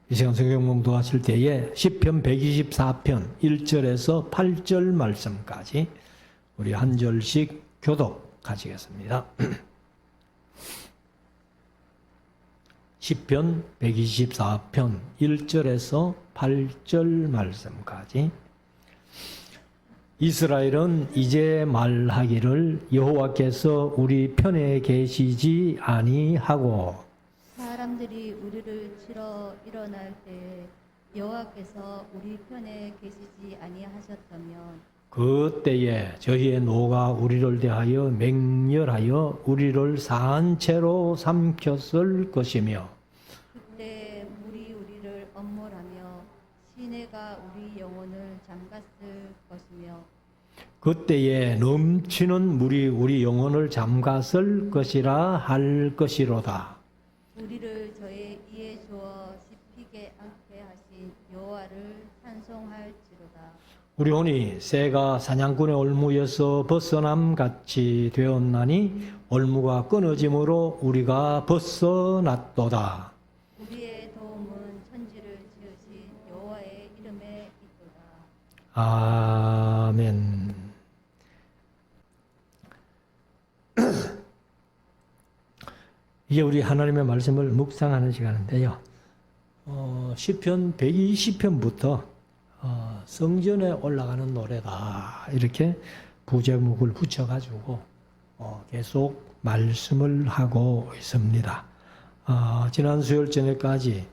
이 시간 성경 공부하실 때에 시편 124편 1절에서 8절 말씀까지 우리 한 절씩 교독하시겠습니다. 시편 124편 1절에서 8절 말씀까지. 이스라엘은 이제 말하기를 여호와께서 우리 편에 계시지 아니하고 사람들이 우리를 치러 일어날 때에 여호와께서 우리 편에 계시지 아니하셨다면 그때에 저희의 노가 우리를 대하여 맹렬하여 우리를 사한 채로 삼켰을 것이며 그때 물이 우리를 엄몰하며 시내가 우리 영혼을 잠갔을 것이며 그때에 넘치는 물이 우리 영혼을 잠갔을 것이라 할 것이로다. 우리를 저의 이에 주어 씹히게 않게 하신 여호와를 찬송할지로다. 우리 혼이 새가 사냥꾼의 올무에서 벗어남같이 되었나니 올무가 끊어짐으로 우리가 벗어났도다. 우리의 도움은 천지를 지으신 여호와의 이름에 있도다. 아멘. 이게 우리 하나님의 말씀을 묵상하는 시간인데요. 시편 120편부터 성전에 올라가는 노래다 이렇게 부제목을 붙여가지고 계속 말씀을 하고 있습니다. 지난 수요일 저녁까지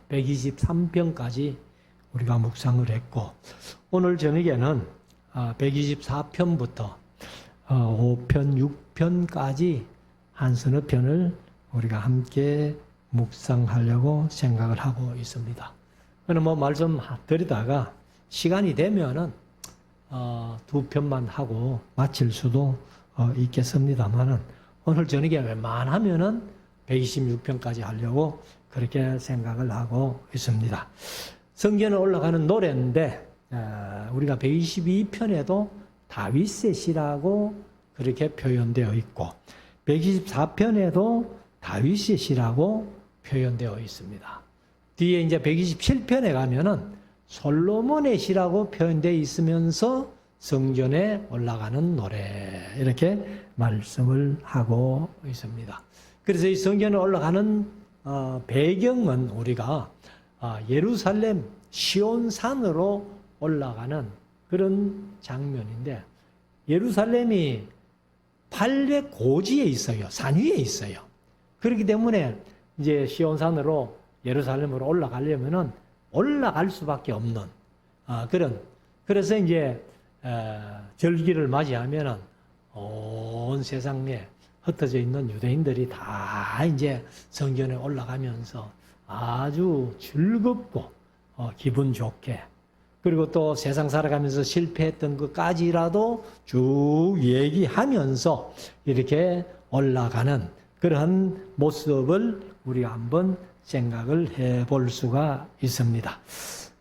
123편까지 우리가 묵상을 했고 오늘 저녁에는 124편부터 5편, 6편까지 한 서너 편을 우리가 함께 묵상하려고 생각을 하고 있습니다. 그럼 말씀 드리다가 시간이 되면은 두 편만 하고 마칠 수도 있겠습니다만은 오늘 저녁에 웬만하면은 126편까지 하려고 그렇게 생각을 하고 있습니다. 성전에 올라가는 노래인데 우리가 122편에도 다윗의 시라고 그렇게 표현되어 있고 124편에도 다윗의 시라고 표현되어 있습니다. 뒤에 이제 127편에 가면은 솔로몬의 시라고 표현되어 있으면서 성전에 올라가는 노래 이렇게 말씀을 하고 있습니다. 그래서 이 성전에 올라가는 배경은 우리가 예루살렘 시온산으로 올라가는 그런 장면인데 예루살렘이 팔레 고지에 있어요. 산 위에 있어요. 그렇기 때문에 이제 시온산으로 예루살렘으로 올라가려면은 올라갈 수밖에 없는 그래서 이제 절기를 맞이하면은 온 세상에 흩어져 있는 유대인들이 다 이제 성전에 올라가면서 아주 즐겁고 기분 좋게 그리고 또 세상 살아가면서 실패했던 것까지라도 쭉 얘기하면서 이렇게 올라가는 그러한 모습을 우리가 한번 생각을 해볼 수가 있습니다.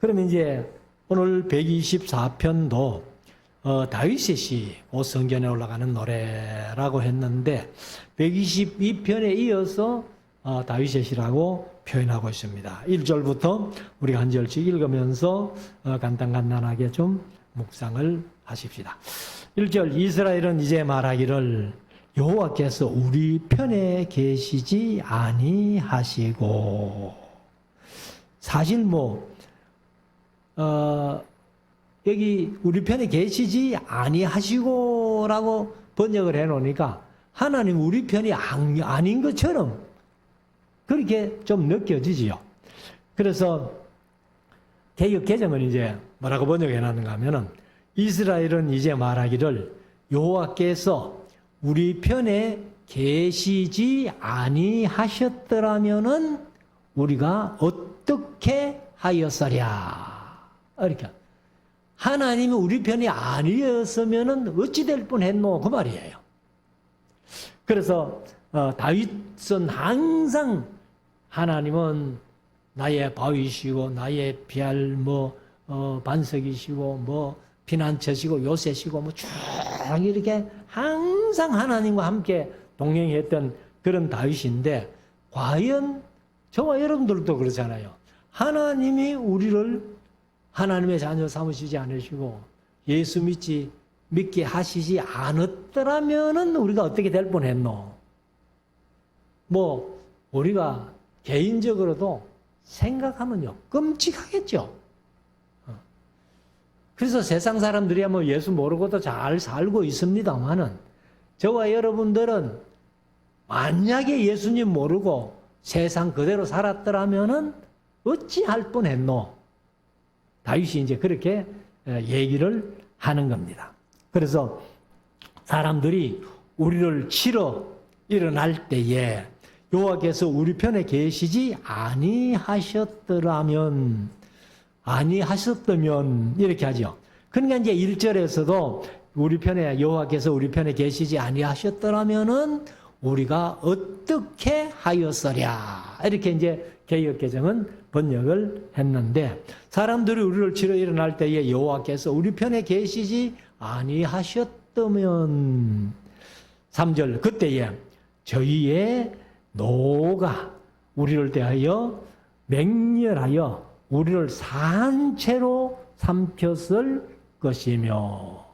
그러면 이제 오늘 124편도 다윗의 시, 성전에 올라가는 노래라고 했는데 122편에 이어서 다윗의 시라고 표현하고 있습니다. 1절부터 우리가 한 절씩 읽으면서 간단하게 좀 묵상을 하십시다. 1절 이스라엘은 이제 말하기를 여호와께서 우리 편에 계시지 아니하시고 사실 여기 우리 편에 계시지 아니하시고라고 번역을 해놓으니까 하나님 우리 편이 아닌 것처럼 그렇게 좀 느껴지지요. 그래서 개역 개정은 이제 뭐라고 번역해 놨는가 하면은 이스라엘은 이제 말하기를 여호와께서 우리 편에 계시지 아니하셨더라면은 우리가 어떻게 하였으랴. 이렇게 하나님이 우리 편이 아니었으면은 어찌 될 뻔했노 그 말이에요. 그래서 다윗은 항상 하나님은 나의 바위시고 나의 피할 반석이시고 피난처시고 요새시고 쭉 이렇게 항상 하나님과 함께 동행했던 그런 다윗인데 과연 저와 여러분들도 그렇잖아요. 하나님이 우리를 하나님의 자녀 삼으시지 않으시고 예수 믿게 하시지 않았더라면은 우리가 어떻게 될 뻔했노? 뭐 우리가 개인적으로도 생각하면요 끔찍하겠죠. 그래서 세상 사람들이야 뭐 예수 모르고도 잘 살고 있습니다만은 저와 여러분들은 만약에 예수님 모르고 세상 그대로 살았더라면은 어찌할 뻔했노? 다윗이 이제 그렇게 얘기를 하는 겁니다. 그래서 사람들이 우리를 치러 일어날 때에 여호와께서 우리 편에 계시지 아니하셨더라면 이렇게 하죠. 그러니까 이제 1절에서도 우리 편에 여호와께서 우리 편에 계시지 아니하셨더라면은 우리가 어떻게 하였으랴 이렇게 이제 개역개정은 번역을 했는데 사람들이 우리를 치러 일어날 때에 여호와께서 우리 편에 계시지 아니하셨다면 3절 그때에 저희의 노가 우리를 대하여 맹렬하여 우리를 산채로 삼켰을 것이며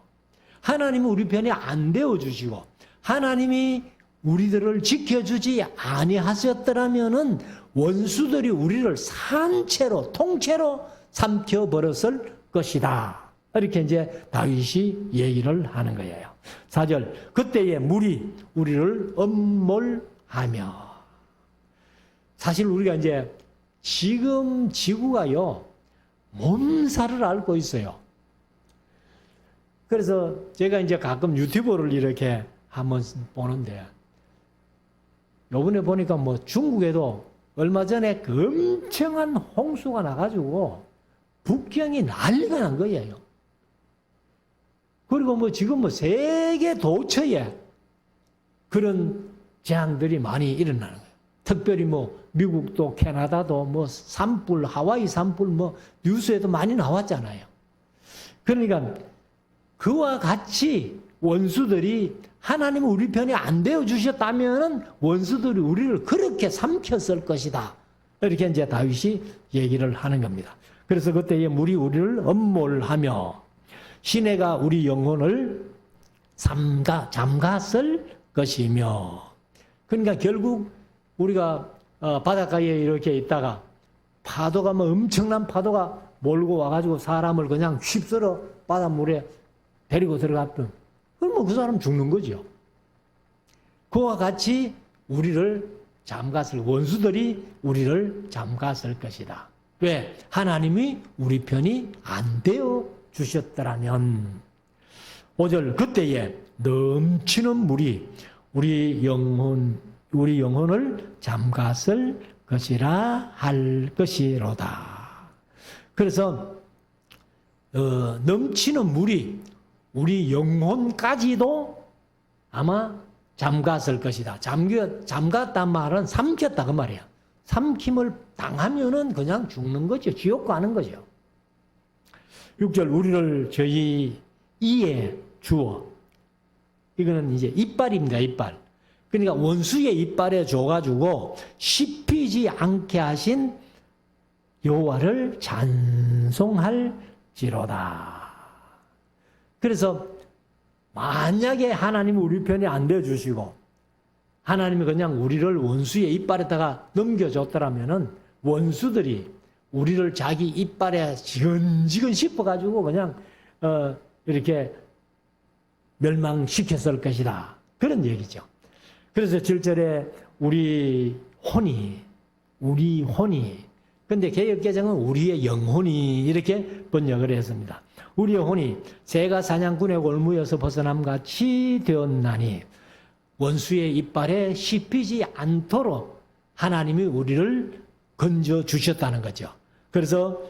하나님이 우리 편에 안 되어주시고 하나님이 우리들을 지켜주지 아니하셨더라면은 원수들이 우리를 산채로 통째로 삼켜버렸을 것이다. 이렇게 이제 다윗이 얘기를 하는 거예요. 4절 그때에 물이 우리를 엄몰하며 사실 우리가 이제 지금 지구가요 몸살을 앓고 있어요. 그래서 제가 이제 가끔 유튜브를 이렇게 한번 보는데 요번에 보니까 뭐 중국에도 얼마 전에 그 엄청난 홍수가 나가지고 북경이 난리가 난 거예요. 그리고 뭐 지금 뭐 세계 도처에 그런 재앙들이 많이 일어나는 거예요. 특별히 뭐 미국도 캐나다도 뭐 산불, 하와이 산불 뭐 뉴스에도 많이 나왔잖아요. 그러니까 그와 같이 원수들이 하나님은 우리 편이 안 되어 주셨다면은 원수들이 우리를 그렇게 삼켰을 것이다. 이렇게 이제 다윗이 얘기를 하는 겁니다. 그래서 그때에 물이 우리를 엄몰하며 시내가 우리 영혼을 잠갔을 것이며 그러니까 결국 우리가 바닷가에 이렇게 있다가 파도가 뭐 엄청난 파도가 몰고 와가지고 사람을 그냥 휩쓸어 바닷물에 데리고 들어갔던 그럼 그 사람 죽는 거죠. 그와 같이 우리를 원수들이 우리를 잠갔을 것이다. 왜? 하나님이 우리 편이 안 되어 주셨더라면 5절 그때에 넘치는 물이 우리 영혼을 잠갔을 것이라 할 것이로다. 그래서 넘치는 물이 우리 영혼까지도 아마 잠갔을 것이다. 잠갔단 말은 삼켰다 그 말이야. 삼킴을 당하면은 그냥 죽는 거죠. 지옥 가는 거죠. 6절 우리를 저희 이에 주어 이거는 이제 이빨입니다. 이빨. 그러니까 원수의 이빨에 줘가지고 씹히지 않게 하신 여호와를 찬송할지로다. 그래서 만약에 하나님이 우리 편이 안 되어주시고 하나님이 그냥 우리를 원수의 이빨에다가 넘겨줬더라면은 원수들이 우리를 자기 이빨에 지근지근 씹어가지고 그냥 이렇게 멸망시켰을 것이다. 그런 얘기죠. 그래서 7절에 우리 혼이 근데 개역개정은 우리의 영혼이 이렇게 번역을 했습니다. 우리의 혼이 새가 사냥꾼의 골무에서 벗어남같이 되었나니 원수의 이빨에 씹히지 않도록 하나님이 우리를 건져 주셨다는 거죠. 그래서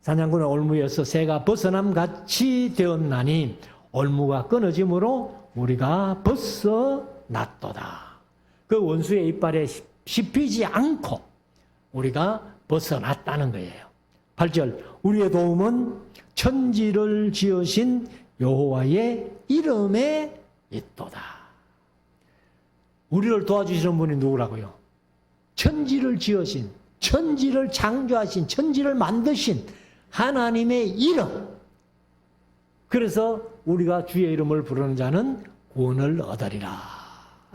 사냥꾼의 올무에서 새가 벗어남같이 되었나니 올무가 끊어짐으로 우리가 벗어났도다. 그 원수의 이빨에 씹히지 않고 우리가 벗어났다는 거예요. 8절 우리의 도움은 천지를 지으신 여호와의 이름에 있도다. 우리를 도와주시는 분이 누구라고요? 천지를 지으신 천지를 창조하신, 천지를 만드신 하나님의 이름. 그래서 우리가 주의 이름을 부르는 자는 구원을 얻으리라.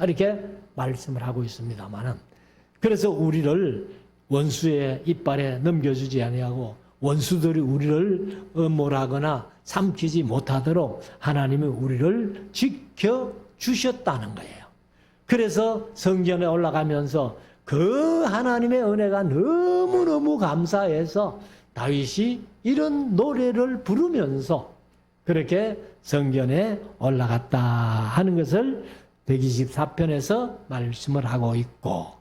이렇게 말씀을 하고 있습니다만은, 그래서 우리를 원수의 이빨에 넘겨주지 아니하고 원수들이 우리를 엄몰하거나 삼키지 못하도록 하나님이 우리를 지켜주셨다는 거예요. 그래서 성전에 올라가면서 그 하나님의 은혜가 너무너무 감사해서 다윗이 이런 노래를 부르면서 그렇게 성전에 올라갔다 하는 것을 124편에서 말씀을 하고 있고,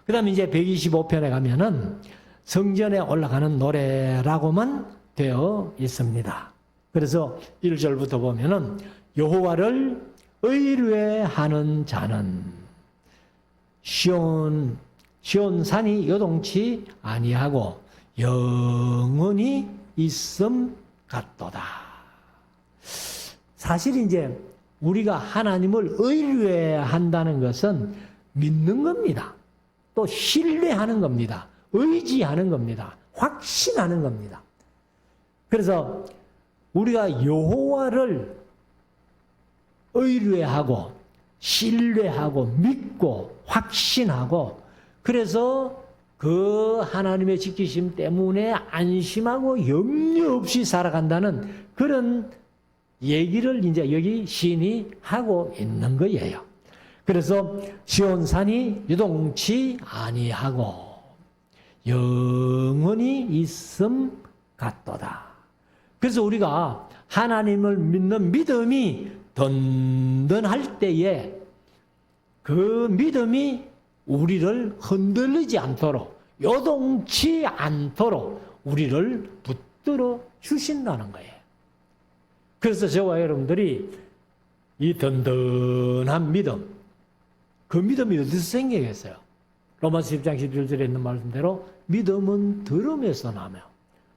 그 다음에 이제 125편에 가면은 성전에 올라가는 노래라고만 되어 있습니다. 그래서 1절부터 보면은 여호와를 의뢰하는 자는 시온 산이 요동치 아니하고 영원히 있음 같도다. 사실 이제 우리가 하나님을 의뢰한다는 것은 믿는 겁니다. 또 신뢰하는 겁니다. 의지하는 겁니다. 확신하는 겁니다. 그래서 우리가 여호와를 의뢰하고 신뢰하고 믿고 확신하고, 그래서 그 하나님의 지키심 때문에 안심하고 염려 없이 살아간다는 그런 얘기를 이제 여기 시인이 하고 있는 거예요. 그래서 시온산이 유동치 아니하고 영원히 있음 같도다. 그래서 우리가 하나님을 믿는 믿음이 든든할 때에 그 믿음이 우리를 흔들리지 않도록, 요동치 않도록 우리를 붙들어 주신다는 거예요. 그래서 저와 여러분들이 이 든든한 믿음, 그 믿음이 어디서 생기겠어요? 로마서 10장 11절에 있는 말씀대로 믿음은 들음에서 나며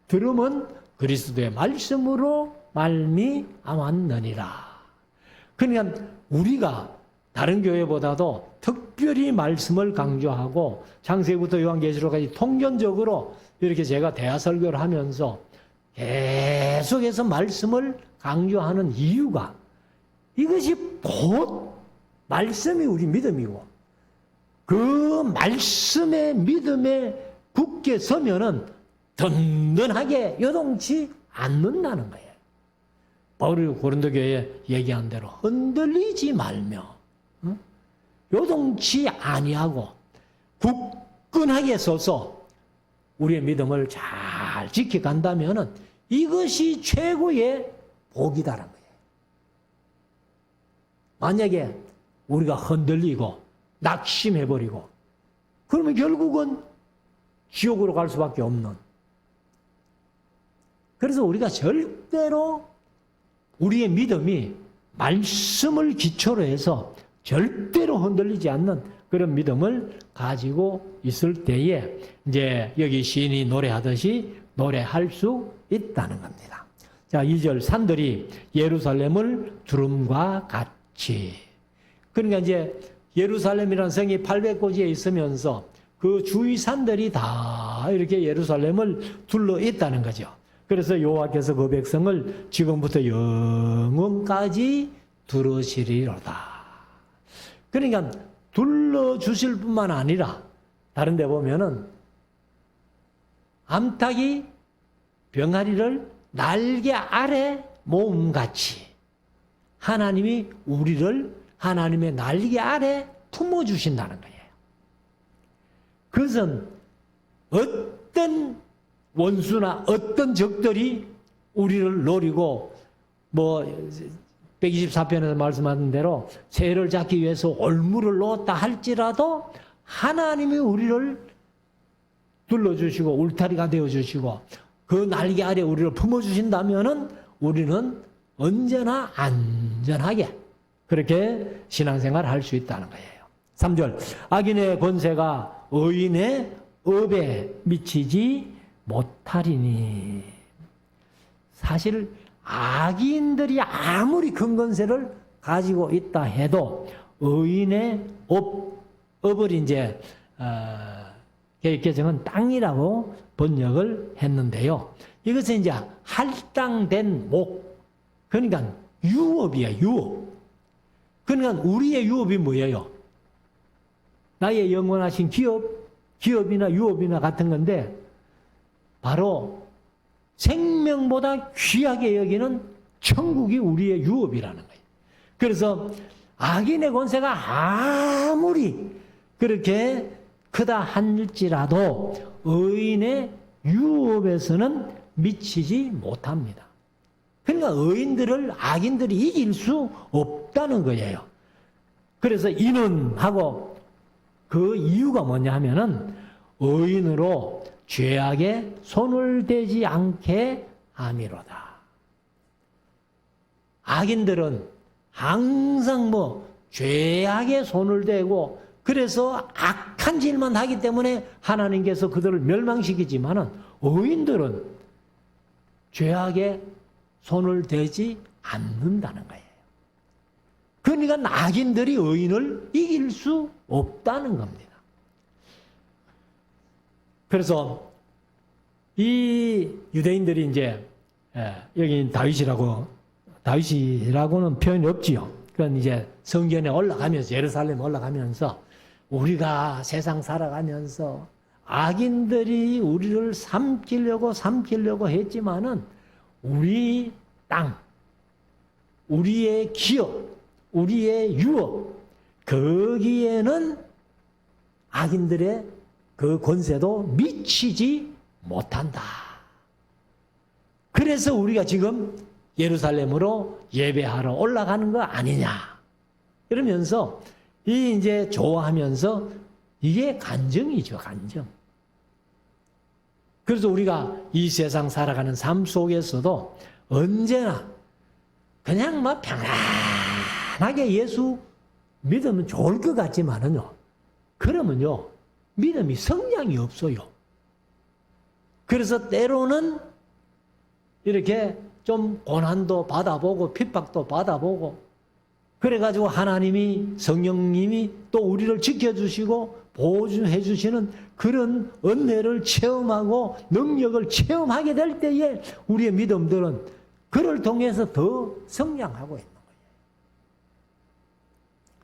들음은 그리스도의 말씀으로 말미암았느니라. 그러니까 우리가 다른 교회보다도 특별히 말씀을 강조하고 창세기부터 요한계시록까지 통전적으로 이렇게 제가 대화 설교를 하면서 계속해서 말씀을 강조하는 이유가, 이것이 곧 말씀이 우리 믿음이고 그 말씀의 믿음에 굳게 서면은 든든하게 요동치 않는다는 거예요. 바울이 고린도 교회에 얘기한 대로 흔들리지 말며 요동치 아니하고 굳건하게 서서 우리의 믿음을 잘 지켜간다면은 이것이 최고의 복이다라는 거예요. 만약에 우리가 흔들리고 낙심해버리고 그러면 결국은 지옥으로 갈 수밖에 없는, 그래서 우리가 절대로 우리의 믿음이 말씀을 기초로 해서 절대로 흔들리지 않는 그런 믿음을 가지고 있을 때에 이제 여기 시인이 노래하듯이 노래할 수 있다는 겁니다. 자, 2절 산들이 예루살렘을 두름과 같이. 그러니까 이제 예루살렘이라는 성이 800고지에 있으면서 그 주위 산들이 다 이렇게 예루살렘을 둘러 있다는 거죠. 그래서 여호와께서 그 백성을 지금부터 영원까지 두르시리로다. 그러니까 둘러주실 뿐만 아니라 다른 데 보면은 암탉이 병아리를 날개 아래 모음같이 하나님이 우리를 하나님의 날개 아래 품어주신다는 거예요. 그것은 어떤 원수나 어떤 적들이 우리를 노리고, 뭐 124편에서 말씀하신 대로 새를 잡기 위해서 올무를 놓았다 할지라도 하나님이 우리를 둘러주시고 울타리가 되어주시고 그 날개 아래 우리를 품어주신다면은 우리는 언제나 안전하게 그렇게 신앙생활을 할 수 있다는 거예요. 3절 악인의 권세가 의인의 업에 미치지 못하리니. 사실 악인들이 아무리 큰 권세를 가지고 있다 해도 의인의 업을 이제 개혁개정은 땅이라고 번역을 했는데요. 이것은 이제 할당된 목, 그러니까 유업이야, 유업. 그러니까 우리의 유업이 뭐예요? 나의 영원하신 기업이나 유업이나 같은 건데, 바로 생명보다 귀하게 여기는 천국이 우리의 유업이라는 거예요. 그래서 악인의 권세가 아무리 그렇게 크다 할지라도 의인의 유업에서는 미치지 못합니다. 그러니까 의인들을 악인들이 이길 수 없다는 거예요. 그래서 이는 하고 그 이유가 뭐냐 하면은 의인으로 죄악에 손을 대지 않게 함이로다. 악인들은 항상 뭐 죄악에 손을 대고 그래서 악한 짓만 하기 때문에 하나님께서 그들을 멸망시키지만은 의인들은 죄악에 손을 대지 않는다는 거예요. 그러니까 악인들이 의인을 이길 수 없다는 겁니다. 그래서 이 유대인들이 이제 여기 다윗이라고는 표현이 없지요. 그건 이제 성전에 올라가면서 예루살렘에 올라가면서 우리가 세상 살아가면서 악인들이 우리를 삼키려고 했지만은 우리 땅, 우리의 기업, 우리의 유업, 거기에는 악인들의 그 권세도 미치지 못한다. 그래서 우리가 지금 예루살렘으로 예배하러 올라가는 거 아니냐. 이러면서 이제 좋아하면서 이게 간증이죠, 간증. 그래서 우리가 이 세상 살아가는 삶 속에서도 언제나 그냥 막 편안하게 예수 믿으면 좋을 것 같지만은요. 그러면요. 믿음이 성장이 없어요. 그래서 때로는 이렇게 좀 고난도 받아보고 핍박도 받아보고 그래가지고 하나님이 성령님이 또 우리를 지켜주시고 보호해 주시는 그런 은혜를 체험하고 능력을 체험하게 될 때에 우리의 믿음들은 그를 통해서 더 성장하고 있는 거예요.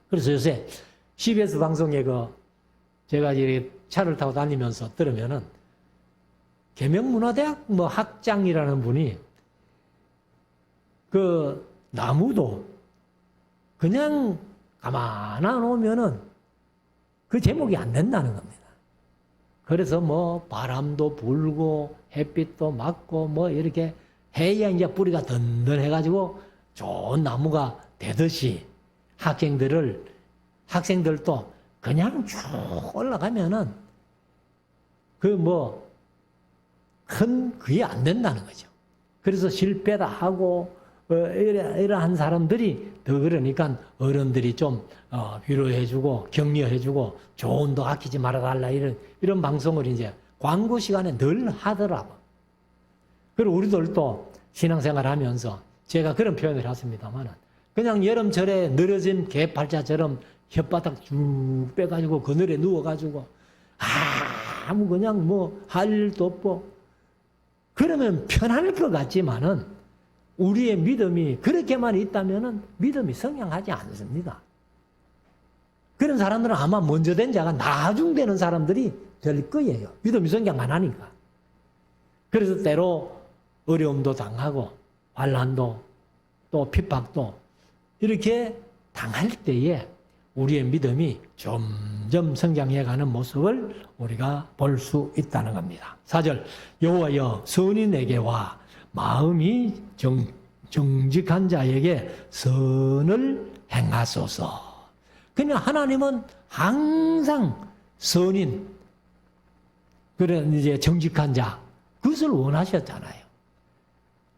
그래서 요새 CBS 방송에 제가 이렇게 차를 타고 다니면서 들으면은 계명문화대학 학장이라는 분이 그 나무도 그냥 가만히 놓으면은 그 제목이 안 된다는 겁니다. 그래서 바람도 불고 햇빛도 맞고 이렇게 해야 이제 뿌리가 든든해가지고 좋은 나무가 되듯이 학생들도 그냥 쭉 올라가면은 그게 안 된다는 거죠. 그래서 실패다 하고 이러한 사람들이 더 그러니까 어른들이 좀 위로해주고 격려해주고 조언도 아끼지 말아달라 이런 방송을 이제 광고 시간에 늘 하더라고. 그리고 우리들도 신앙생활 하면서 제가 그런 표현을 했습니다만 그냥 여름철에 늘어진 개팔자처럼 혓바닥 쭉 빼가지고 그늘에 누워가지고 아무 그냥 할 일도 없고 그러면 편할 것 같지만은 우리의 믿음이 그렇게만 있다면은 믿음이 성장하지 않습니다. 그런 사람들은 아마 먼저 된 자가 나중되는 사람들이 될 거예요. 믿음이 성장 안 하니까. 그래서 때로 어려움도 당하고 환난도 또 핍박도 이렇게 당할 때에 우리의 믿음이 점점 성장해가는 모습을 우리가 볼 수 있다는 겁니다. 4절 여호와여 선이 내게와 마음이 정직한 자에게 선을 행하소서. 그냥 하나님은 항상 선인 그런 이제 정직한 자 그것을 원하셨잖아요.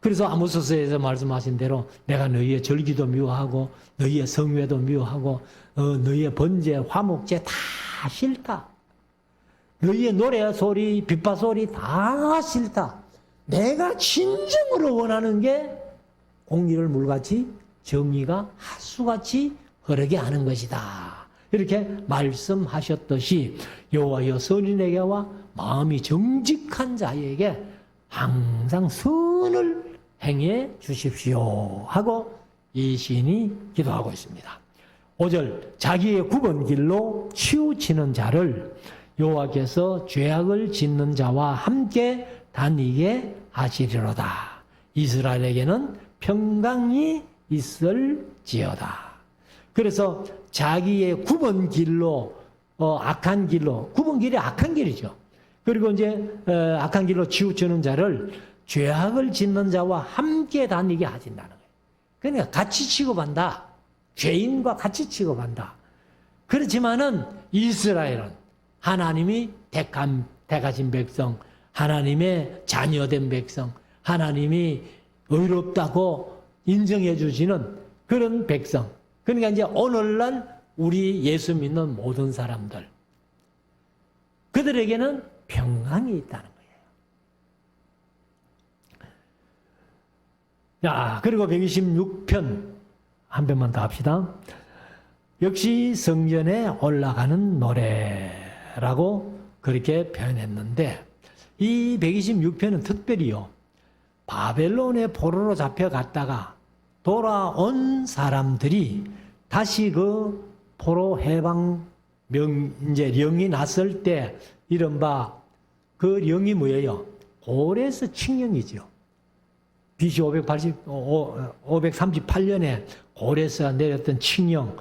그래서 아모스서에서 말씀하신 대로 내가 너희의 절기도 미워하고 너희의 성회도 미워하고 너희의 번제 화목제 다 싫다. 너희의 노래 소리 빗바 소리 다 싫다. 내가 진정으로 원하는 게 공의를 물같이 정의가 하수같이 흐르게 하는 것이다. 이렇게 말씀하셨듯이 여호와여 선인에게와 마음이 정직한 자에게 항상 선을 행해 주십시오 하고 이 시인이 기도하고 있습니다. 5절 자기의 굽은 길로 치우치는 자를 여호와께서 죄악을 짓는 자와 함께 다니게 하시리로다. 이스라엘에게는 평강이 있을지어다. 그래서 자기의 굽은 길로 악한 길로 굽은 길이 악한 길이죠. 그리고 이제 악한 길로 치우치는 자를 죄악을 짓는 자와 함께 다니게 하신다는 거예요. 그러니까 같이 취급한다. 죄인과 같이 취급한다. 그렇지만은 이스라엘은 하나님이 택하신 백성, 하나님의 자녀된 백성, 하나님이 의롭다고 인정해 주시는 그런 백성. 그러니까 이제 오늘날 우리 예수 믿는 모든 사람들, 그들에게는 평강이 있다는 거예요. 자, 그리고 126편 한 편만 더 합시다. 역시 성전에 올라가는 노래라고 그렇게 표현했는데 이 126편은 특별히요. 바벨론의 포로로 잡혀갔다가 돌아온 사람들이 다시 그 포로 해방 이제 령이 났을 때 이른바 그 령이 뭐예요? 고레스 칙령이죠. BC 538년에 고레스가 내렸던 칙령,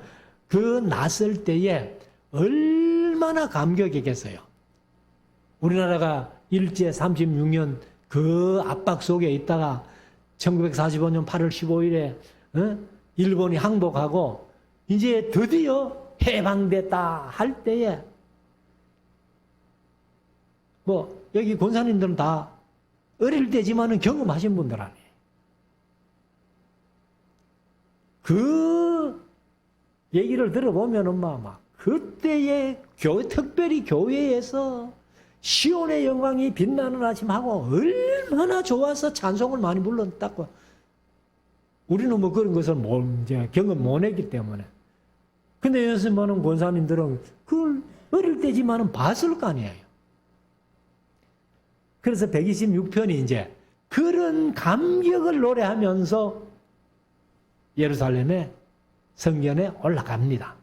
그 났을 때에 얼마나 감격했겠어요. 우리나라가 일제 36년 그 압박 속에 있다가 1945년 8월 15일에 일본이 항복하고 이제 드디어 해방됐다 할 때에 뭐 여기 권사님들은 다 어릴 때지만은 경험하신 분들 아니에요. 그 얘기를 들어보면은 막 그때의 특별히 교회에서 시온의 영광이 빛나는 아침하고 얼마나 좋아서 찬송을 많이 불렀다고. 우리는 뭐 그런 것을 이제 경험 못 했기 때문에. 근데 요새 많은 권사님들은 그걸 어릴 때지만은 봤을 거 아니에요. 그래서 126편이 이제 그런 감격을 노래하면서 예루살렘의 성전에 올라갑니다.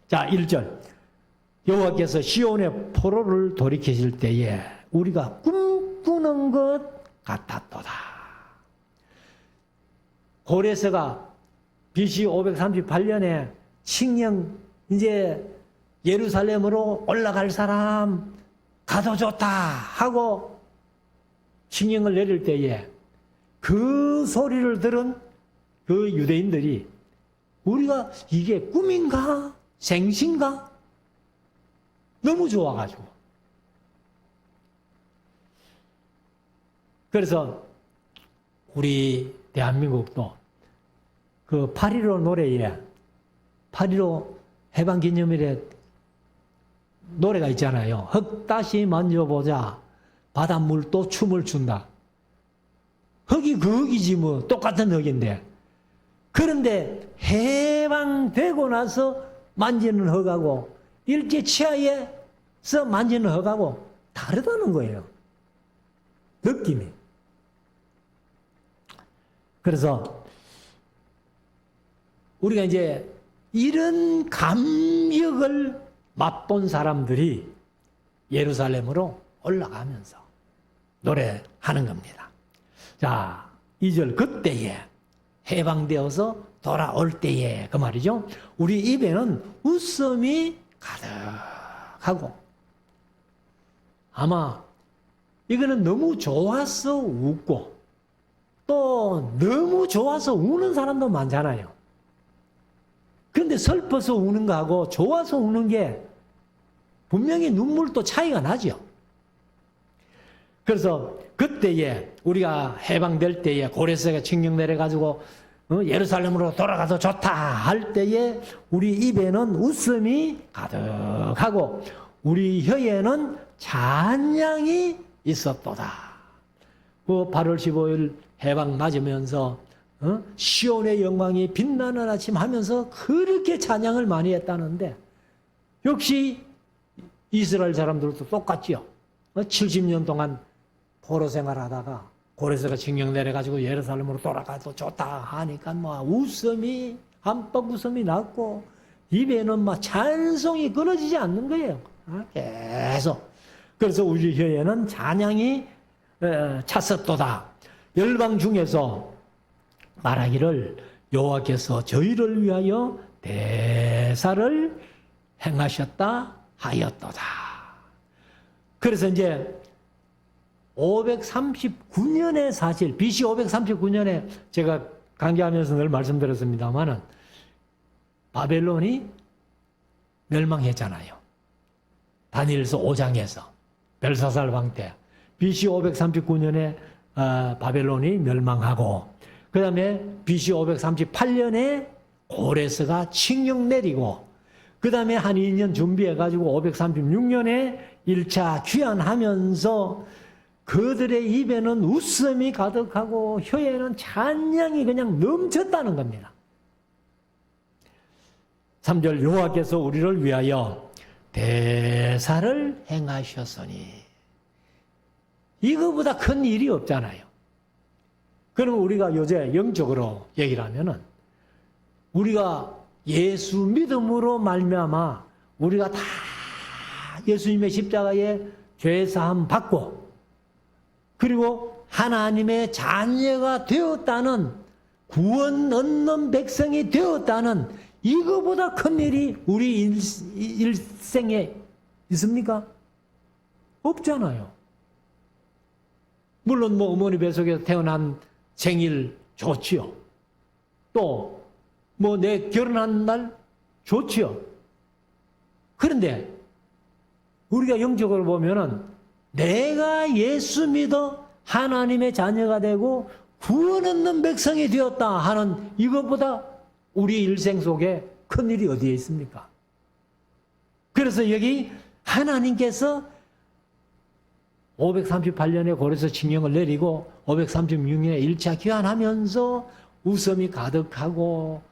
자, 1절. 여호와께서 시온의 포로를 돌이키실 때에 우리가 꿈꾸는 것 같았도다. 고레스가 BC 538년에 칙령 이제 예루살렘으로 올라갈 사람 가도 좋다 하고 칙령을 내릴 때에 그 소리를 들은 그 유대인들이 우리가 이게 꿈인가 생신가 너무 좋아가지고 그래서 우리 대한민국도 그 8.15 노래에 8.15 해방기념일에 노래가 있잖아요. 흙 다시 만져보자 바닷물 또 춤을 춘다. 흙이 그 흙이지 뭐 똑같은 흙인데 그런데 해방되고 나서 만지는 흙하고 일제 치하에서 만지는 흙하고 다르다는 거예요. 느낌이. 그래서 우리가 이제 이런 감격을 맛본 사람들이 예루살렘으로 올라가면서 노래하는 겁니다. 자, 2절 그때에 해방되어서 돌아올 때에 그 말이죠. 우리 입에는 웃음이 가득하고 아마 이거는 너무 좋아서 웃고 또 너무 좋아서 우는 사람도 많잖아요. 근데 슬퍼서 우는 거하고 좋아서 우는 게 분명히 눈물도 차이가 나죠. 그래서 그때에 우리가 해방될 때에 고레스가 칙령 내려가지고 예루살렘으로 돌아가서 좋다 할 때에 우리 입에는 웃음이 가득하고 우리 혀에는 찬양이 있었도다. 그 8월 15일 해방 맞으면서 시온의 영광이 빛나는 아침 하면서 그렇게 찬양을 많이 했다는데 역시 이스라엘 사람들도 똑같지요. 70년 동안 포로 생활하다가 고레스가 징령 내려가지고 예루살렘으로 돌아가도 좋다 하니까 뭐 웃음이 한박 웃음이 났고 입에는 막 찬송이 끊어지지 않는 거예요. 계속. 그래서 우리 혀에는 찬양이 찼었도다. 열방 중에서 말하기를 여호와께서 저희를 위하여 대사를 행하셨다 하였도다. 그래서 이제 539년에 사실 BC 539년에 제가 강좌하면서 늘 말씀드렸습니다만은 바벨론이 멸망했잖아요. 다니엘서 5장에서 벨사살 왕 때 BC 539년에 바벨론이 멸망하고 그 다음에 BC 538년에 고레스가 칙령 내리고 그 다음에 한 2년 준비해가지고 536년에 1차 귀환하면서 그들의 입에는 웃음이 가득하고 혀에는 찬양이 그냥 넘쳤다는 겁니다. 3절 여호와께서 우리를 위하여 대사를 행하셨으니 이거보다 큰 일이 없잖아요. 그럼 우리가 요새 영적으로 얘기를 하면은 우리가 예수 믿음으로 말미암아 우리가 다 예수님의 십자가에 죄사함 받고 그리고 하나님의 자녀가 되었다는 구원 얻는 백성이 되었다는 이거보다 큰 일이 우리 일생에 있습니까? 없잖아요. 물론 뭐 어머니 뱃속에서 태어난 생일 좋지요. 또 뭐 내 결혼한 날 좋지요. 그런데 우리가 영적으로 보면은 내가 예수 믿어 하나님의 자녀가 되고 구원 얻는 백성이 되었다 하는 이것보다 우리 일생 속에 큰 일이 어디에 있습니까? 그래서 여기 하나님께서 538년에 고레스 칙령을 내리고 536년에 1차 귀환하면서 웃음이 가득하고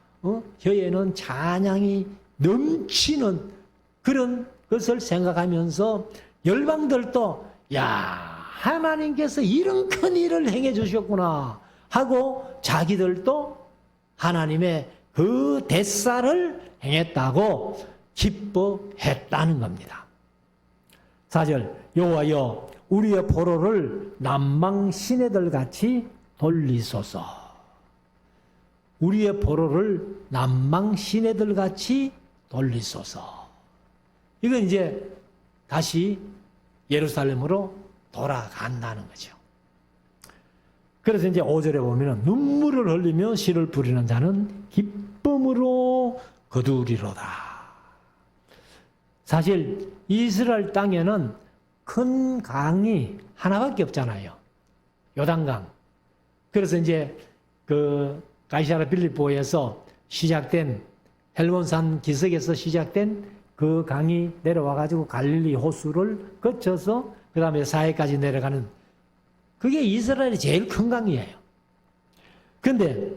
혀에는 찬양이 넘치는 그런 것을 생각하면서 열방들도 야 하나님께서 이런 큰 일을 행해 주셨구나 하고 자기들도 하나님의 그 대사를 행했다고 기뻐했다는 겁니다. 4절 여호와여 우리의 포로를 남방 시내들 같이 돌리소서. 우리의 포로를 남방 시내들 같이 돌리소서. 이건 이제 다시 예루살렘으로 돌아간다는 거죠. 그래서 이제 5절에 보면 눈물을 흘리며 씨를 뿌리는 자는 기쁨으로 거두리로다. 사실 이스라엘 땅에는 큰 강이 하나밖에 없잖아요. 요단강. 그래서 이제 그 가이사랴 빌립보에서 시작된 헬몬산 기슭에서 시작된 그 강이 내려와 가지고 갈릴리 호수를 거쳐서 그 다음에 사해까지 내려가는 그게 이스라엘의 제일 큰 강이에요. 그런데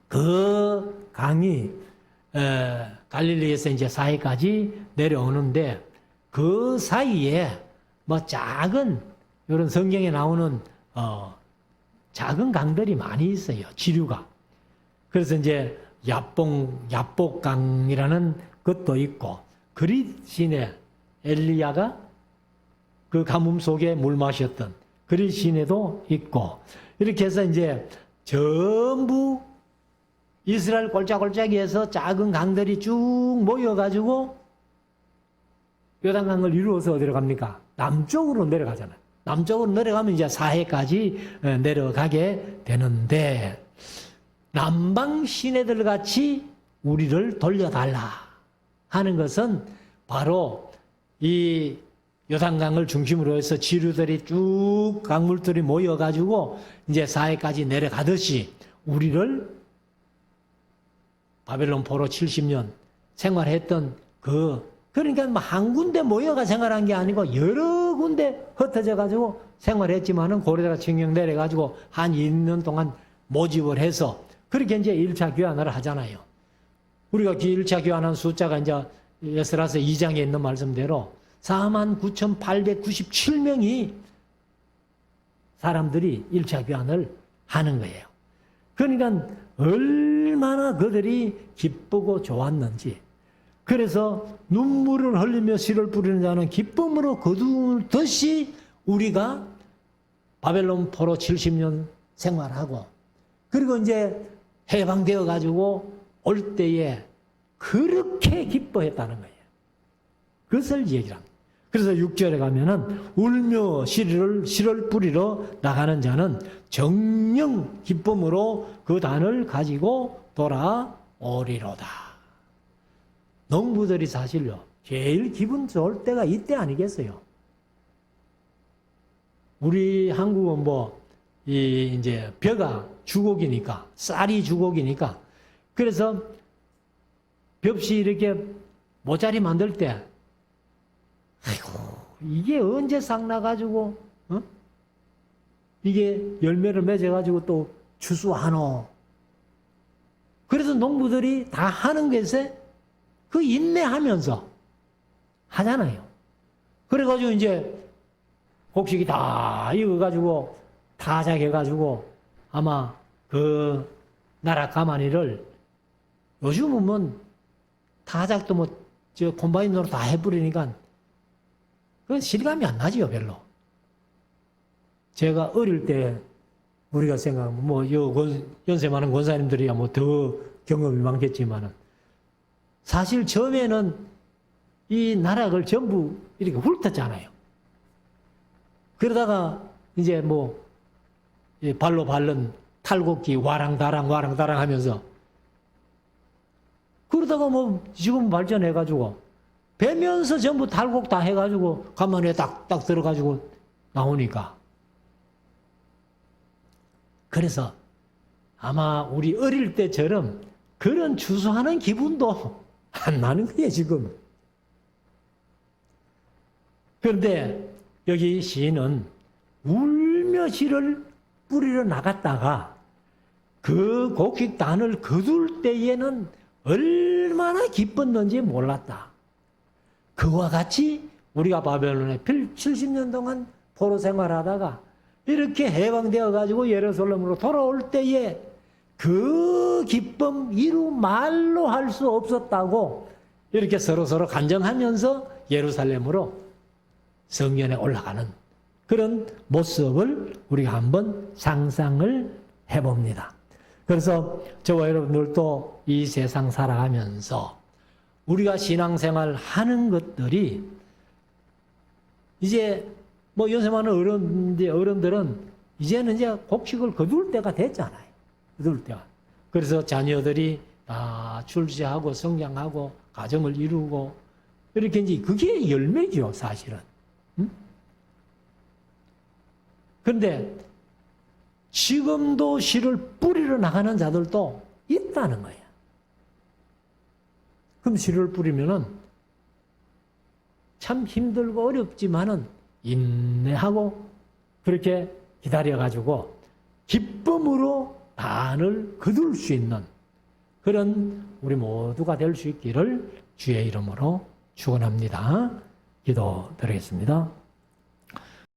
그 강이 갈릴리에서 이제 사해까지 내려오는데 그 사이에 뭐 작은 이런 성경에 나오는 작은 강들이 많이 있어요. 지류가. 그래서 이제 야복강이라는 것도 있고 그릿시내 엘리야가 그 가뭄 속에 물 마셨던 그릿시내도 있고 이렇게 해서 이제 전부 이스라엘 골짜골짜기에서 작은 강들이 쭉 모여가지고 요단강을 이루어서 어디로 갑니까? 남쪽으로 내려가잖아요. 남쪽으로 내려가면 이제 사해까지 내려가게 되는데 남방 시내들 같이 우리를 돌려달라 하는 것은 바로 이 요단강을 중심으로 해서 지류들이 쭉 강물들이 모여가지고 이제 사해까지 내려가듯이 우리를 바벨론 포로 70년 생활했던 그러니까 뭐 한 군데 모여가 생활한 게 아니고 여러 군데 흩어져 가지고 생활했지만은 고레스가 칙령 내려 가지고 한 2년 동안 모집을 해서 그렇게 이제 1차 귀환을 하잖아요. 우리가 1차 귀환한 숫자가 이제 에스라서 2장에 있는 말씀대로 49,897명이 사람들이 1차 교환을 하는 거예요. 그러니까 얼마나 그들이 기쁘고 좋았는지. 그래서 눈물을 흘리며 씨를 뿌리는 자는 기쁨으로 거두듯이 우리가 바벨론 포로 70년 생활하고 그리고 이제 해방되어 가지고 올 때에 그렇게 기뻐했다는 거예요. 그것을 얘기를 합니다. 그래서 6절에 가면은 울며 씨를 뿌리러 나가는 자는 정령 기쁨으로 그 단을 가지고 돌아오리로다. 농부들이 사실요 제일 기분 좋을 때가 이때 아니겠어요? 우리 한국은 이제 벼가 주곡이니까 쌀이 주곡이니까 그래서 벽시 이렇게 모짜리 만들 때 아이고 이게 언제 싹 나가지고 이게 열매를 맺어가지고 또 추수하노. 그래서 농부들이 다 하는 것에 그 인내하면서 하잖아요. 그래가지고 이제 곡식이 다 익어가지고 타작해가지고 아마 그 나라 가마니를 요즘은 타작도 콤바인으로 다 해버리니까 그건 실감이 안 나지요, 별로. 제가 어릴 때 우리가 생각하면 연세 많은 권사님들이야 더 경험이 많겠지만은 사실 처음에는 이 나락을 전부 이렇게 훑었잖아요. 그러다가 이제 발로 밟는 탈곡기 와랑다랑 하면서 그러다가 지금 발전해가지고 배면서 전부 탈곡 다 해가지고 간만에 딱딱 들어가지고 나오니까 그래서 아마 우리 어릴 때처럼 그런 추수하는 기분도 안 나는 거예요, 지금. 그런데 여기 시인은 울며 씨를 뿌리러 나갔다가 그 곡식단을 거둘 때에는 얼마나 기뻤는지 몰랐다. 그와 같이 우리가 바벨론에 70년 동안 포로 생활하다가 이렇게 해방되어 가지고 예루살렘으로 돌아올 때에 그 기쁨 이루 말로 할 수 없었다고 이렇게 서로 간증하면서 예루살렘으로 성전에 올라가는 그런 모습을 우리가 한번 상상을 해봅니다. 그래서 저와 여러분들도 이 세상 살아가면서 우리가 신앙생활 하는 것들이 이제 연세 많은 어른들은 이제는 이제 곡식을 거둘 때가 됐잖아요. 거둘 때가. 그래서 자녀들이 다 출세하고 성장하고 가정을 이루고 이렇게 이제 그게 열매죠, 사실은. 그런데 지금도 씨를 뿌리러 나가는 자들도 있다는 거예요. 그럼 씨를 뿌리면은 참 힘들고 어렵지만은 인내하고 그렇게 기다려가지고 기쁨으로 단을 거둘 수 있는 그런 우리 모두가 될 수 있기를 주의 이름으로 축원합니다. 기도드리겠습니다.